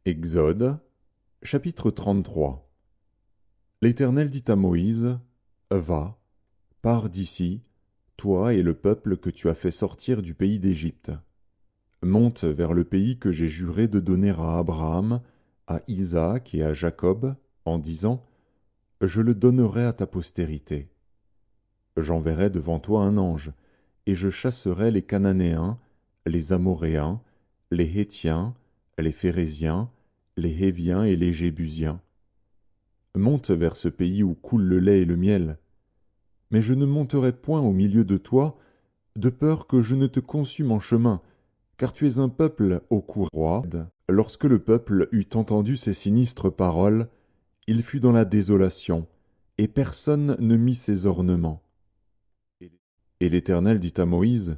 Exode, chapitre 33. L'Éternel dit à Moïse, Va, pars d'ici, toi et le peuple que tu as fait sortir du pays d'Égypte. Monte vers le pays que j'ai juré de donner à Abraham, à Isaac et à Jacob, en disant, Je le donnerai à ta postérité. J'enverrai devant toi un ange, et je chasserai les Cananéens, les Amoréens, les Hétiens, les Phéréziens, les Héviens et les Jébusiens. Monte vers ce pays où coule le lait et le miel. Mais je ne monterai point au milieu de toi, de peur que je ne te consume en chemin, car tu es un peuple au cou roide. Lorsque le peuple eut entendu ces sinistres paroles, il fut dans la désolation, et personne ne mit ses ornements. Et l'Éternel dit à Moïse,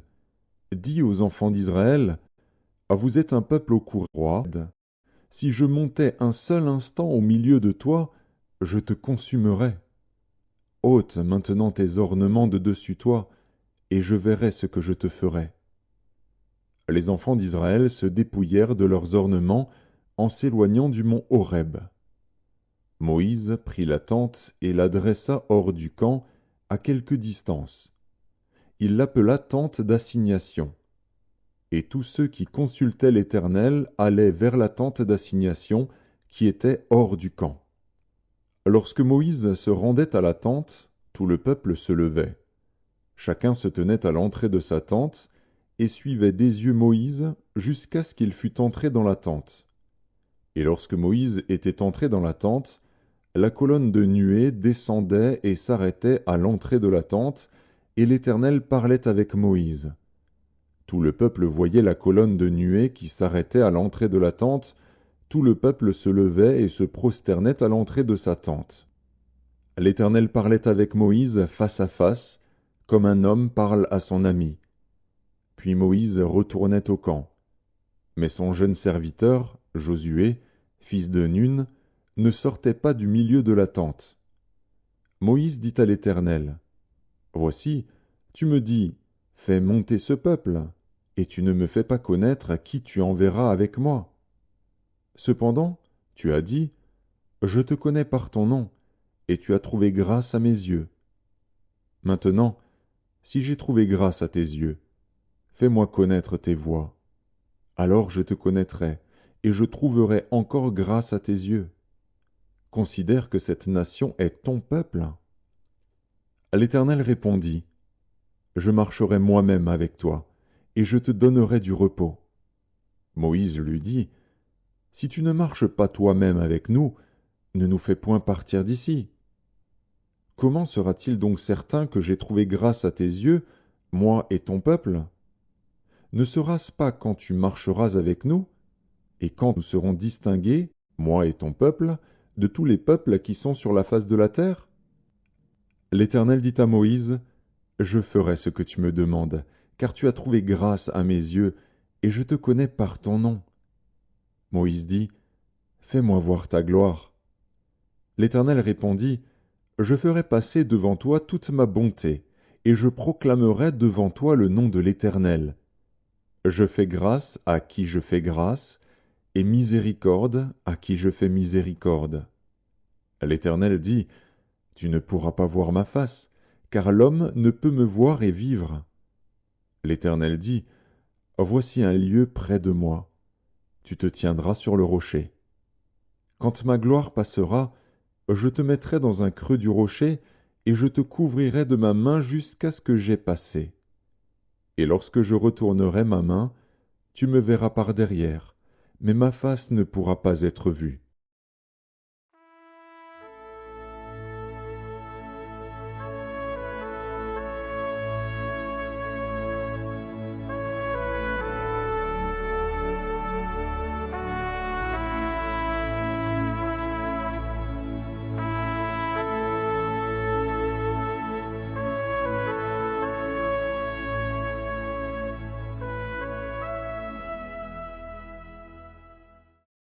Dis aux enfants d'Israël, Vous êtes un peuple au cou roide. Si je montais un seul instant au milieu de toi, je te consumerais. Ôte maintenant tes ornements de dessus toi, et je verrai ce que je te ferai. Les enfants d'Israël se dépouillèrent de leurs ornements en s'éloignant du mont Horeb. Moïse prit la tente et la dressa hors du camp, à quelque distance. Il l'appela tente d'assignation. Et tous ceux qui consultaient l'Éternel allaient vers la tente d'assignation qui était hors du camp. Lorsque Moïse se rendait à la tente, tout le peuple se levait. Chacun se tenait à l'entrée de sa tente et suivait des yeux Moïse jusqu'à ce qu'il fût entré dans la tente. Et lorsque Moïse était entré dans la tente, la colonne de nuée descendait et s'arrêtait à l'entrée de la tente, et l'Éternel parlait avec Moïse. Tout le peuple voyait la colonne de nuée qui s'arrêtait à l'entrée de la tente, tout le peuple se levait et se prosternait à l'entrée de sa tente. L'Éternel parlait avec Moïse face à face, comme un homme parle à son ami. Puis Moïse retournait au camp. Mais son jeune serviteur, Josué, fils de Nun, ne sortait pas du milieu de la tente. Moïse dit à l'Éternel, Voici, tu me dis, Fais monter ce peuple, et tu ne me fais pas connaître à qui tu enverras avec moi. Cependant, tu as dit, Je te connais par ton nom, et tu as trouvé grâce à mes yeux. Maintenant, si j'ai trouvé grâce à tes yeux, fais-moi connaître tes voies. Alors je te connaîtrai, et je trouverai encore grâce à tes yeux. Considère que cette nation est ton peuple. L'Éternel répondit, Je marcherai moi-même avec toi, et je te donnerai du repos. Moïse lui dit, Si tu ne marches pas toi-même avec nous, ne nous fais point partir d'ici. Comment sera-t-il donc certain que j'ai trouvé grâce à tes yeux, moi et ton peuple? Ne sera-ce pas quand tu marcheras avec nous, et quand nous serons distingués, moi et ton peuple, de tous les peuples qui sont sur la face de la terre? L'Éternel dit à Moïse, Je ferai ce que tu me demandes, car tu as trouvé grâce à mes yeux, et je te connais par ton nom. Moïse dit, Fais-moi voir ta gloire. L'Éternel répondit, Je ferai passer devant toi toute ma bonté, et je proclamerai devant toi le nom de l'Éternel. Je fais grâce à qui je fais grâce, et miséricorde à qui je fais miséricorde. L'Éternel dit, Tu ne pourras pas voir ma face, car l'homme ne peut me voir et vivre. L'Éternel dit, Voici un lieu près de moi. Tu te tiendras sur le rocher. Quand ma gloire passera, je te mettrai dans un creux du rocher, et je te couvrirai de ma main jusqu'à ce que j'aie passé. Et lorsque je retournerai ma main, tu me verras par derrière, mais ma face ne pourra pas être vue.